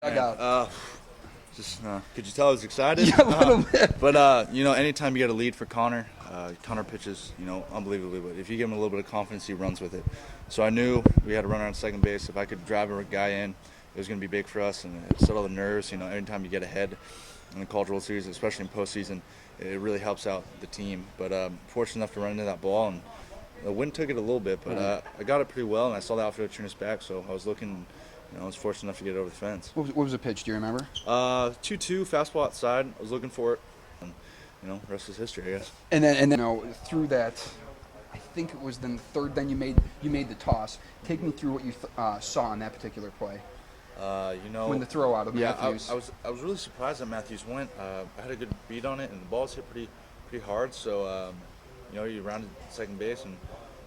I got. Could you tell I was excited? Yeah, a little bit. But anytime you get a lead for Connor, Connor pitches, unbelievably. But if you give him a little bit of confidence, he runs with it. So I knew we had a runner on second base. If I could drive a guy in, it was going to be big for us and settle the nerves. Anytime you get ahead in the College World Series, especially in postseason, it really helps out the team. But fortunate enough to run into that ball, and the wind took it a little bit, but I got it pretty well, and I saw the outfielder turn his back, so I was looking. I was fortunate enough to get it over the fence. What was the pitch? Do you remember? 2-2 fastball outside. I was looking for it, and rest is history, I guess. And then through that, I think it was then the third. Then you made the toss. Take me through what you saw on that particular play. When the throw out of Matthews. I was really surprised that Matthews went. I had a good beat on it, and the ball was hit pretty hard. So you rounded second base and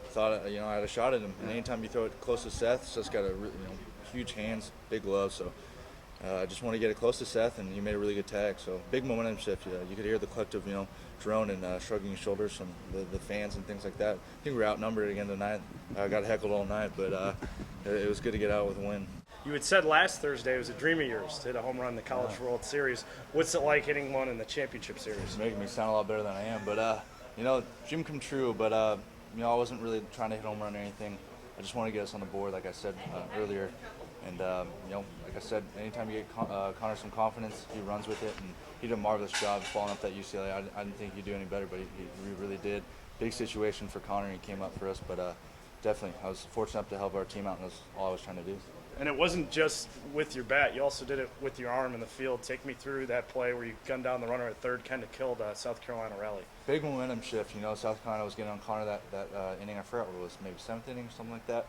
thought I had a shot at him. And anytime you throw it close to Seth's got a huge hands, big gloves. So I just want to get it close to Seth, and he made a really good tag. So big momentum shift. You could hear the collective, drone and shrugging shoulders from the fans and things like that. I think we were outnumbered again tonight. I got heckled all night, but it was good to get out with a win. You had said last Thursday it was a dream of yours to hit a home run in the College World Series. What's it like hitting one in the championship series? It's making me sound a lot better than I am, but dream come true. But I wasn't really trying to hit a home run or anything. I just wanted to get us on the board, like I said earlier. And like I said, anytime you get Connor some confidence, he runs with it, and he did a marvelous job following up that UCLA. I didn't think he'd do any better, but he really did. Big situation for Connor, and he came up for us. But definitely, I was fortunate enough to help our team out, and that's all I was trying to do. And it wasn't just with your bat; you also did it with your arm in the field. Take me through that play where you gunned down the runner at third, kind of killed South Carolina rally. Big momentum shift. South Carolina was getting on Connor that inning. I forgot what it was, maybe seventh inning or something like that.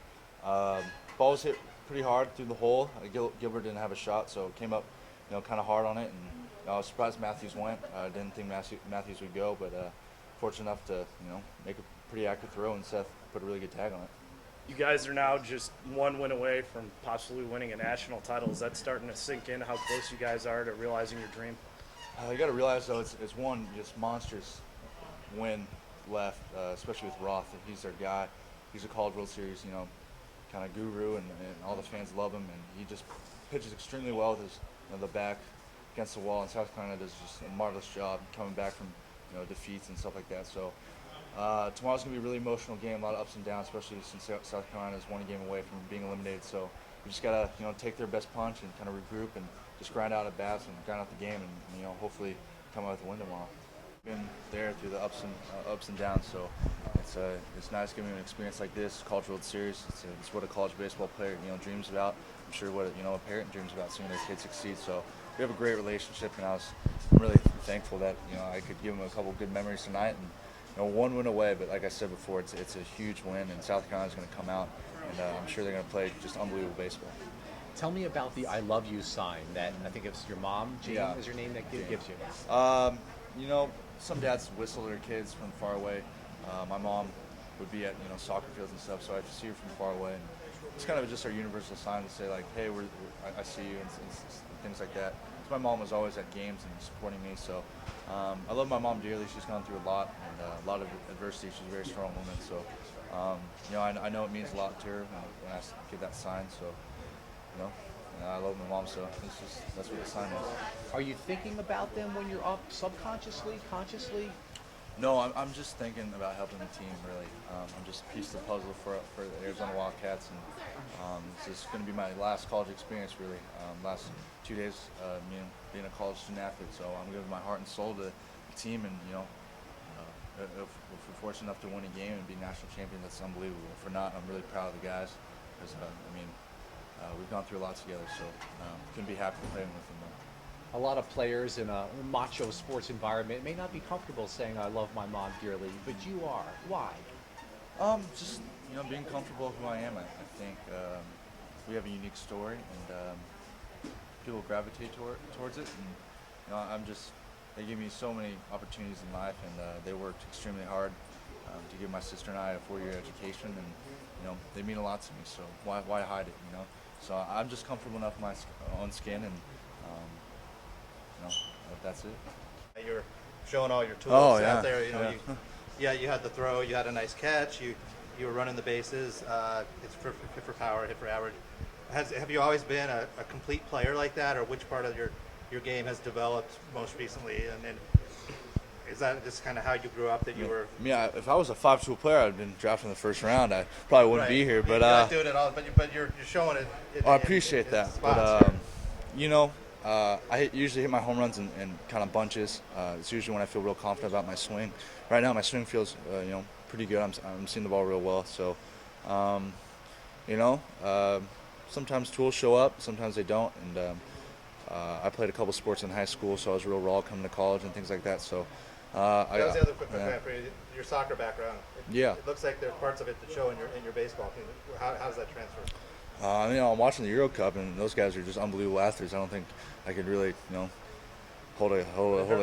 Ball was hit pretty hard through the hole. Gilbert didn't have a shot, so it came up, kind of hard on it. And I was surprised Matthews went. I didn't think Matthews would go, but fortunate enough to, make a pretty accurate throw, and Seth put a really good tag on it. You guys are now just one win away from possibly winning a national title. Is that starting to sink in how close you guys are to realizing your dream? You got to realize, though, it's one just monstrous win left, especially with Roth. He's their guy. He's a College World Series, kind of guru, and all the fans love him, and he just pitches extremely well with his the back against the wall, and South Carolina does just a marvelous job coming back from defeats and stuff like that. So tomorrow's gonna be a really emotional game, a lot of ups and downs, especially since South Carolina is one game away from being eliminated. So we just gotta take their best punch and kind of regroup and just grind out at bats and grind out the game, and hopefully come out with a win tomorrow. Been there through the ups and downs, so it's nice giving an experience like this, College World Series. It's what a college baseball player dreams about. I'm sure what a parent dreams about, seeing their kid succeed. So we have a great relationship, and I'm really thankful that I could give him a couple good memories tonight, and one win away. But like I said before, it's a huge win, and South Carolina's going to come out, and I'm sure they're going to play just unbelievable baseball. Tell me about the "I love you" sign that I think it's your mom, Jane, is your name, that gives you. Some dads whistle their kids from far away. My mom would be at soccer fields and stuff, so I see her from far away, and it's kind of just our universal sign to say like, hey, I see you, and things like that. So my mom was always at games and supporting me, so I love my mom dearly. She's gone through a lot, and a lot of adversity. She's a very strong woman, so I know it means a lot to her when I get that sign. So I love my mom, so that's what the sign is. Are you thinking about them when you're up, subconsciously, consciously? No, I'm just thinking about helping the team, really. I'm just a piece of the puzzle for the Arizona Wildcats, and this is going to be my last college experience, really. Last 2 days, being a college student athlete, so I'm giving my heart and soul to the team, and if we're fortunate enough to win a game and be national champion, that's unbelievable. If we're not, I'm really proud of the guys, because we've gone through a lot together, so couldn't be happy playing with them. A lot of players in a macho sports environment may not be comfortable saying "I love my mom dearly," but you are. Why? Just being comfortable who I am. I think we have a unique story, and people gravitate towards it. And they give me so many opportunities in life, and they worked extremely hard to give my sister and I a 4-year education, and they mean a lot to me. So why hide it? So I'm just comfortable enough in my own skin, and that's it. You're showing all your tools out there. You had the throw, you had a nice catch, you were running the bases. It's hit for power, hit for average. have you always been a complete player like that, or which part of your game has developed most recently? And then is that just kind of how you grew up, that you were? Yeah, if I was a 5-tool player, I'd been drafted in the first round. I probably wouldn't be here. But you're not doing it all, but you're showing it. I appreciate that. Spots, but you know, I usually hit my home runs in kind of bunches. It's usually when I feel real confident about my swing. Right now, my swing feels pretty good. I'm seeing the ball real well. So, sometimes tools show up, sometimes they don't. And I played a couple sports in high school, so I was real raw coming to college and things like that. So. That was the other quick question for you. Your soccer background. It looks like there's parts of it that show in your baseball team. How does that transfer? I'm watching the Euro Cup, and those guys are just unbelievable athletes. I don't think I could really, hold a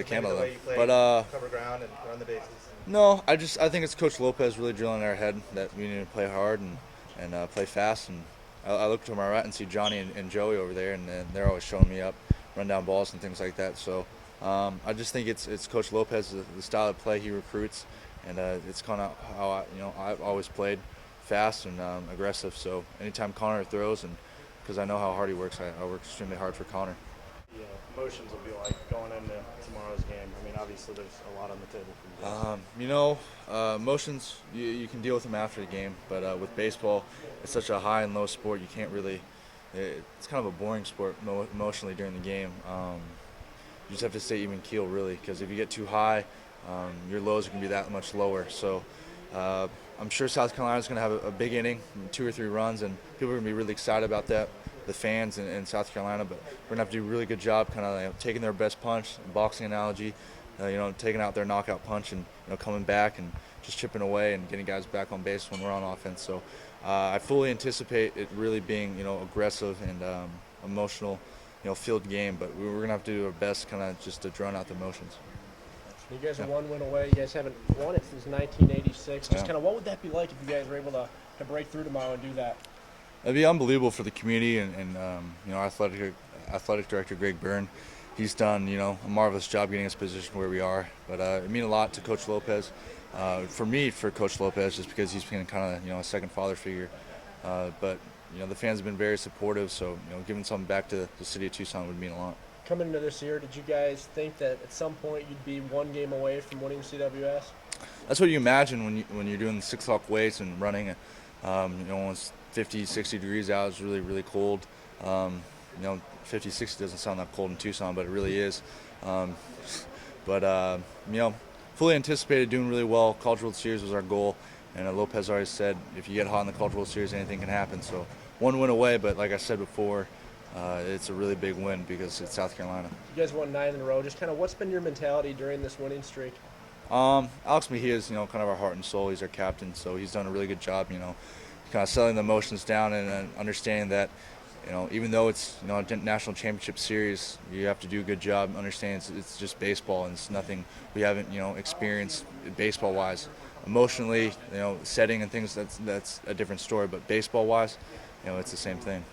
candle to them. But cover ground and run the bases. No, I think it's Coach Lopez really drilling in our head that we need to play hard and play fast. And I look to my right and see Johnny and Joey over there, and they're always showing me up, run down balls and things like that. So. I just think it's Coach Lopez, the style of play he recruits, and it's kind of how I've always played, fast and aggressive. So anytime Connor throws, and because I know how hard he works, I work extremely hard for Connor. Yeah, emotions will be like going into tomorrow's game. I mean, obviously there's a lot on the table for you. Emotions you can deal with them after the game, but with baseball, it's such a high and low sport. You can't really. It's kind of a boring sport emotionally during the game. You just have to stay even keel, really, because if you get too high, your lows are going to be that much lower. So I'm sure South Carolina's going to have a big inning, 2 or 3 runs, and people are going to be really excited about that, the fans in South Carolina. But we're going to have to do a really good job kind of taking their best punch, boxing analogy, taking out their knockout punch and coming back and just chipping away and getting guys back on base when we're on offense. So I fully anticipate it really being aggressive and emotional. Field game, but we're going to have to do our best kind of just to drown out the emotions. You guys are 1 win away. You guys haven't won it since 1986. Just kind of what would that be like if you guys were able to break through tomorrow and do that? It'd be unbelievable for the community and our athletic director, Greg Byrne. He's done, a marvelous job getting us positioned where we are. But it means a lot to Coach Lopez. For Coach Lopez, just because he's been kind of, a second father figure. But the fans have been very supportive, so giving something back to the city of Tucson would mean a lot. Coming into this year, did you guys think that at some point you'd be 1 game away from winning CWS? That's what you imagine when you're doing the 6 o'clock weights and running. When it's 50, 60 degrees out, it's really, really cold. 50, 60 doesn't sound that cold in Tucson, but it really is. Fully anticipated doing really well. College World Series was our goal. And Lopez always said, if you get hot in the College World Series, anything can happen. So 1 win away, but like I said before, it's a really big win because it's South Carolina. You guys won 9 in a row. Just kind of what's been your mentality during this winning streak? Alex Mejia is, kind of our heart and soul. He's our captain, so he's done a really good job, kind of settling the emotions down and understanding that, even though it's, a national championship series, you have to do a good job understanding it's just baseball and it's nothing we haven't, experienced baseball-wise. Emotionally, setting and things, that's a different story. But baseball-wise, it's the same thing.